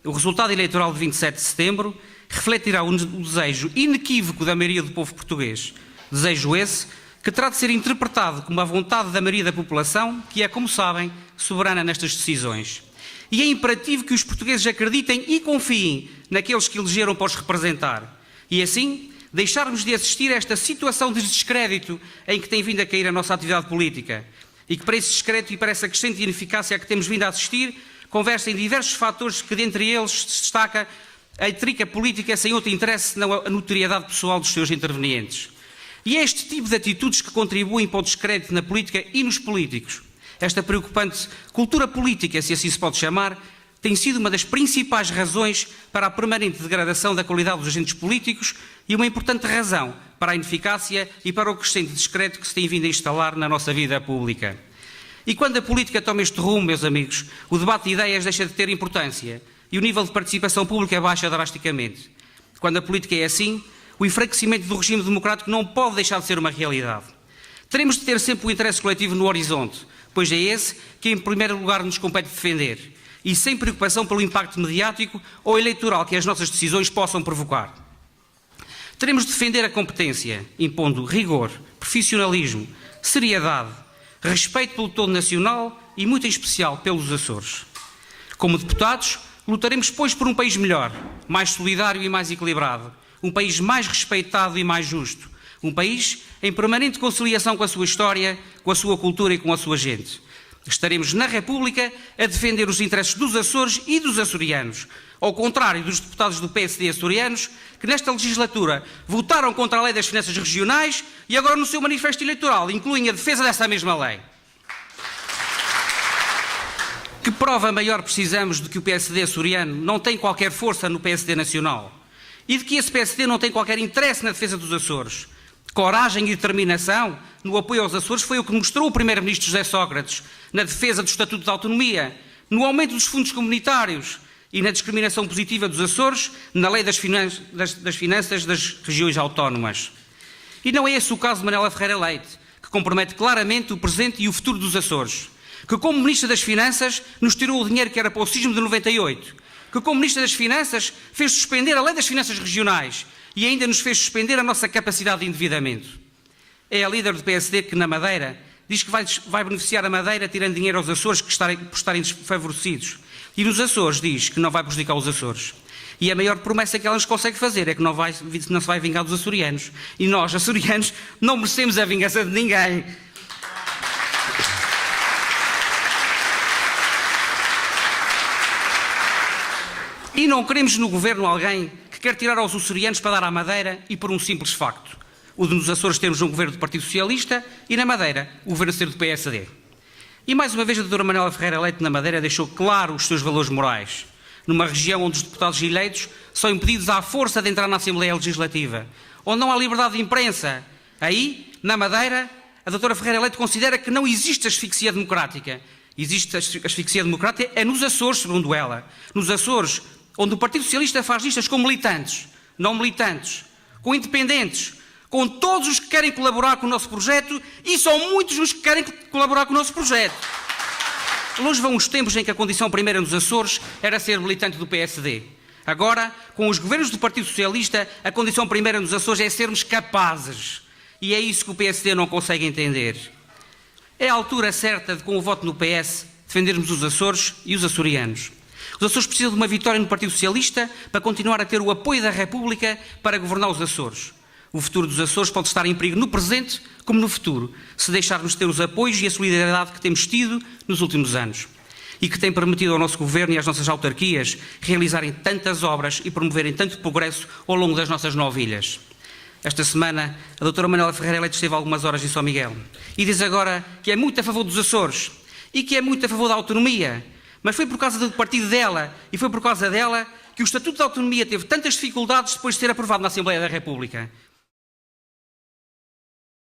O resultado eleitoral de 27 de setembro refletirá o desejo inequívoco da maioria do povo português. Desejo esse que terá de ser interpretado como a vontade da maioria da população, que é, como sabem, soberana nestas decisões. E é imperativo que os portugueses acreditem e confiem naqueles que elegeram para os representar. E assim, deixarmos de assistir a esta situação de descrédito em que tem vindo a cair a nossa atividade política. E que para esse descrédito e para essa crescente ineficácia a que temos vindo a assistir, conversem diversos fatores que, dentre eles, se destaca a intrica política sem outro interesse senão a notoriedade pessoal dos seus intervenientes. E é este tipo de atitudes que contribuem para o descrédito na política e nos políticos. Esta preocupante cultura política, se assim se pode chamar, tem sido uma das principais razões para a permanente degradação da qualidade dos agentes políticos e uma importante razão para a ineficácia e para o crescente descrédito que se tem vindo a instalar na nossa vida pública. E quando a política toma este rumo, meus amigos, o debate de ideias deixa de ter importância e o nível de participação pública baixa drasticamente. Quando a política é assim, o enfraquecimento do regime democrático não pode deixar de ser uma realidade. Teremos de ter sempre o interesse coletivo no horizonte, pois é esse que em primeiro lugar nos compete defender, e sem preocupação pelo impacto mediático ou eleitoral que as nossas decisões possam provocar. Teremos de defender a competência, impondo rigor, profissionalismo, seriedade, respeito pelo todo nacional e, muito em especial, pelos Açores. Como deputados, lutaremos, pois, por um país melhor, mais solidário e mais equilibrado, um país mais respeitado e mais justo, um país em permanente conciliação com a sua história, com a sua cultura e com a sua gente. Estaremos na República a defender os interesses dos Açores e dos açorianos, ao contrário dos deputados do PSD açorianos, que nesta legislatura votaram contra a Lei das Finanças Regionais e agora no seu manifesto eleitoral incluem a defesa dessa mesma lei. Que prova maior precisamos de que o PSD açoriano não tem qualquer força no PSD nacional e de que esse PSD não tem qualquer interesse na defesa dos Açores? Coragem e determinação no apoio aos Açores foi o que mostrou o primeiro-ministro José Sócrates na defesa do Estatuto de Autonomia, no aumento dos fundos comunitários e na discriminação positiva dos Açores na lei das finanças das regiões autónomas. E não é esse o caso de Manuela Ferreira Leite, que compromete claramente o presente e o futuro dos Açores, que como Ministra das Finanças nos tirou o dinheiro que era para o sismo de 98, que como Ministra das Finanças fez suspender a lei das finanças regionais e ainda nos fez suspender a nossa capacidade de endividamento. É a líder do PSD que na Madeira diz que vai beneficiar a Madeira tirando dinheiro aos Açores por estarem desfavorecidos. E nos Açores diz que não vai prejudicar os Açores. E a maior promessa que ela nos consegue fazer é que não se vai vingar dos açorianos. E nós, açorianos, não merecemos a vingança de ninguém. E não queremos no governo alguém que quer tirar aos açorianos para dar à Madeira e por um simples facto. O de nos Açores termos um governo do Partido Socialista e na Madeira o governo ser do PSD. E mais uma vez a doutora Manuela Ferreira Leite na Madeira deixou claro os seus valores morais, numa região onde os deputados eleitos são impedidos à força de entrar na Assembleia Legislativa, onde não há liberdade de imprensa. Aí, na Madeira, a doutora Ferreira Leite considera que não existe asfixia democrática. Existe asfixia democrática é nos Açores, segundo ela. Nos Açores, onde o Partido Socialista faz listas com militantes, não militantes, com independentes, com todos os que querem colaborar com o nosso projeto, e são muitos os que querem colaborar com o nosso projeto. Longe vão os tempos em que a condição primeira nos Açores era ser militante do PSD. Agora, com os governos do Partido Socialista, a condição primeira nos Açores é sermos capazes. E é isso que o PSD não consegue entender. É a altura certa de, com o voto no PS, defendermos os Açores e os açorianos. Os Açores precisam de uma vitória no Partido Socialista para continuar a ter o apoio da República para governar os Açores. O futuro dos Açores pode estar em perigo no presente como no futuro, se deixarmos de ter os apoios e a solidariedade que temos tido nos últimos anos e que tem permitido ao nosso governo e às nossas autarquias realizarem tantas obras e promoverem tanto progresso ao longo das nossas 9 ilhas. Esta semana, a doutora Manuela Ferreira Leite esteve algumas horas em São Miguel e diz agora que é muito a favor dos Açores e que é muito a favor da autonomia, mas foi por causa do partido dela e foi por causa dela que o Estatuto de Autonomia teve tantas dificuldades depois de ser aprovado na Assembleia da República.